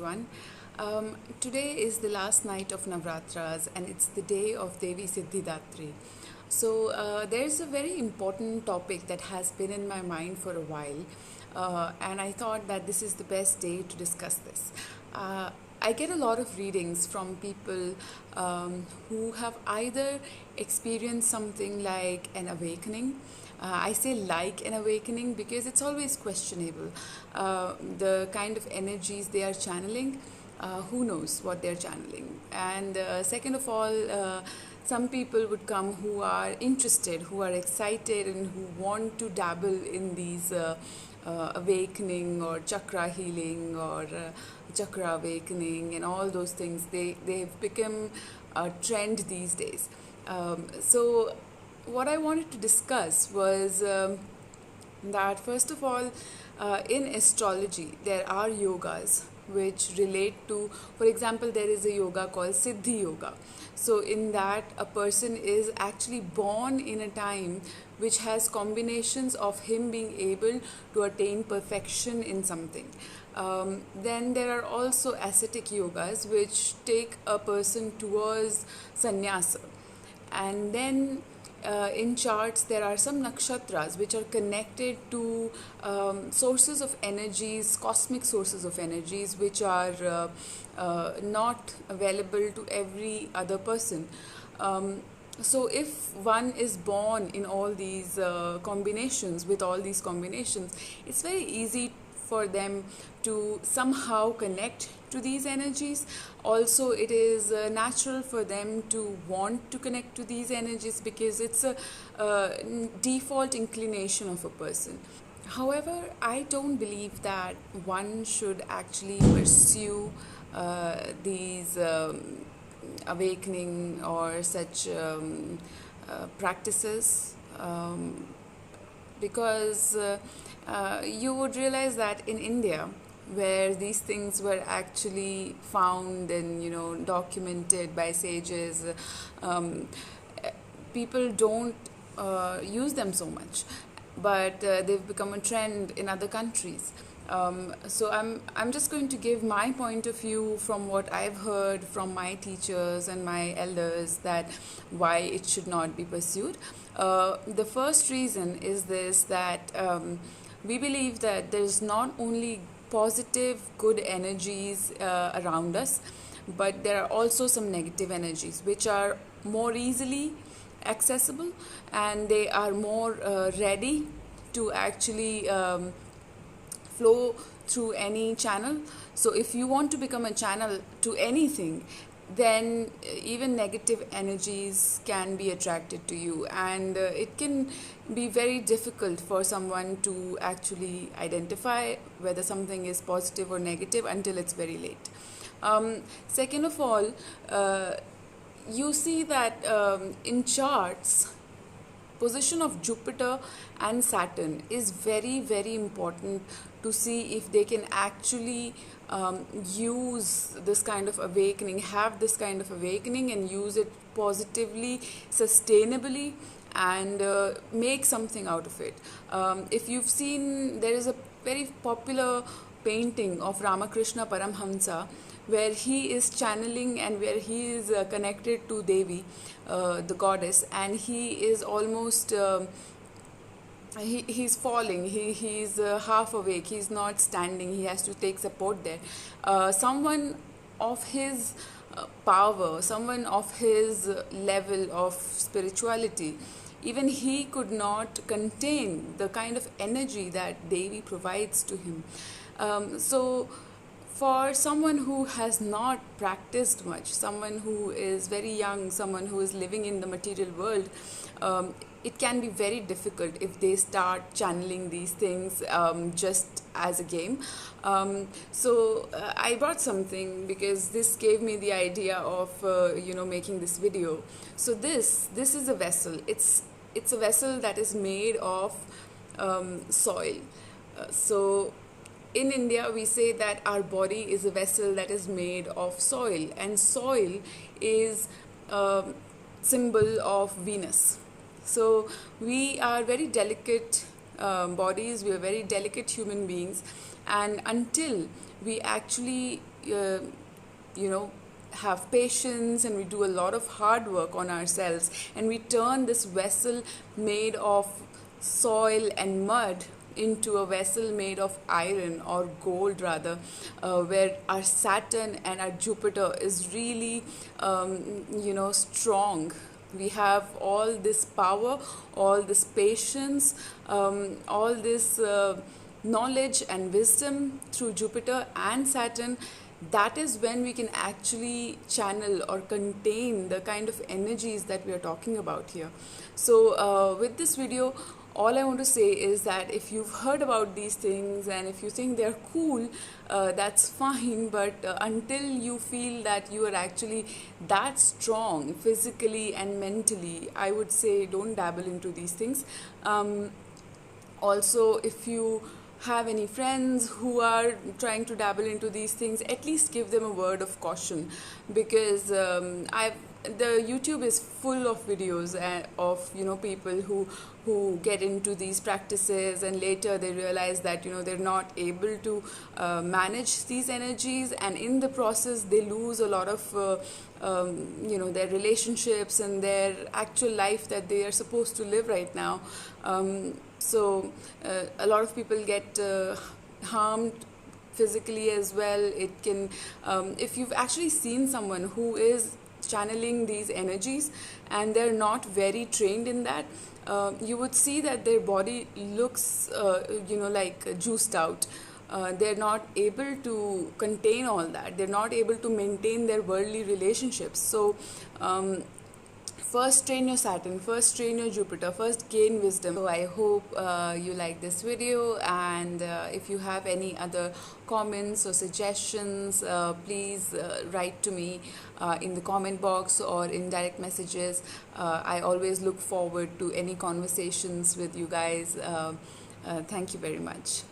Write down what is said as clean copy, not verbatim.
everyone. Today is the last night of Navratras and it's the day of Devi Siddhidatri. So, there's a very important topic that has been in my mind for a while, and I thought that this is the best day to discuss this. I get a lot of readings from people who have either experienced something like an awakening. I say like an awakening because it's always questionable. The kind of energies they are channeling, who knows what they're channeling. And second of all, some people would come who are interested, who are excited, and who want to dabble in these awakening or chakra healing or chakra awakening and all those things. They've become a trend these days. So what I wanted to discuss was that first of all, in astrology, there are yogas which relate to, for example, there is a yoga called Siddhi Yoga. So, in that, a person is actually born in a time which has combinations of him being able to attain perfection in something. Then there are also ascetic yogas which take a person towards sannyasa. And then in charts there are some nakshatras which are connected to sources of energies, cosmic sources of energies, which are not available to every other person. So if one is born in all these combinations, with all these combinations, it's very easy for them to somehow connect to these energies. Also, it is natural for them to want to connect to these energies because it's a default inclination of a person. However, I don't believe that one should actually pursue these awakening or such practices, because you would realize that in India, where these things were actually found and documented by sages, people don't use them so much, but they've become a trend in other countries. So I'm just going to give my point of view from what I've heard from my teachers and my elders, that why it should not be pursued. The first reason is this, that we believe that there's not only positive, good energies around us, but there are also some negative energies which are more easily accessible, and they are more ready to actually flow through any channel. So if you want to become a channel to anything, then even negative energies can be attracted to you, and it can be very difficult for someone to actually identify whether something is positive or negative until it's very late. Second of all, you see that in charts, position of Jupiter and Saturn is very, very important to see if they can actually use this kind of awakening, have this kind of awakening, and use it positively, sustainably, and make something out of it. If you've seen, there is a very popular painting of Ramakrishna Paramhamsa where he is channeling and where he is connected to Devi, the goddess, and he is almost he's falling, he's half awake, he's not standing, he has to take support there. Someone of his power, someone of his level of spirituality, even he could not contain the kind of energy that Devi provides to him. So for someone who has not practiced much, someone who is very young, someone who is living in the material world, it can be very difficult if they start channeling these things just as a game. So I brought something because this gave me the idea of making this video. So this is a vessel. It's a vessel that is made of soil. So in India, we say that our body is a vessel that is made of soil, and soil is a symbol of Venus. So we are very delicate bodies, we are very delicate human beings, and until we actually you know have patience and we do a lot of hard work on ourselves, and we turn this vessel made of soil and mud into a vessel made of iron or gold rather, where our Saturn and our Jupiter is really strong. We have all this power, all this patience, all this knowledge and wisdom through Jupiter and Saturn. That is when we can actually channel or contain the kind of energies that we are talking about here. So with this video, all I want to say is that if you've heard about these things and if you think they're cool, that's fine, but until you feel that you are actually that strong physically and mentally, I would say don't dabble into these things. Also, if you have any friends who are trying to dabble into these things, at least give them a word of caution, because the YouTube is full of videos of people who get into these practices, and later they realize that they're not able to manage these energies, and in the process they lose a lot of their relationships and their actual life that they are supposed to live right now. So a lot of people get harmed physically as well. It can, if you've actually seen someone who is channeling these energies and they're not very trained in that, you would see that their body looks like juiced out. They're not able to contain all that. They're not able to maintain their worldly relationships. So first train your Saturn, first train your Jupiter, first gain wisdom. So I hope you like this video, and if you have any other comments or suggestions, please write to me in the comment box or in direct messages. I always look forward to any conversations with you guys. Thank you very much.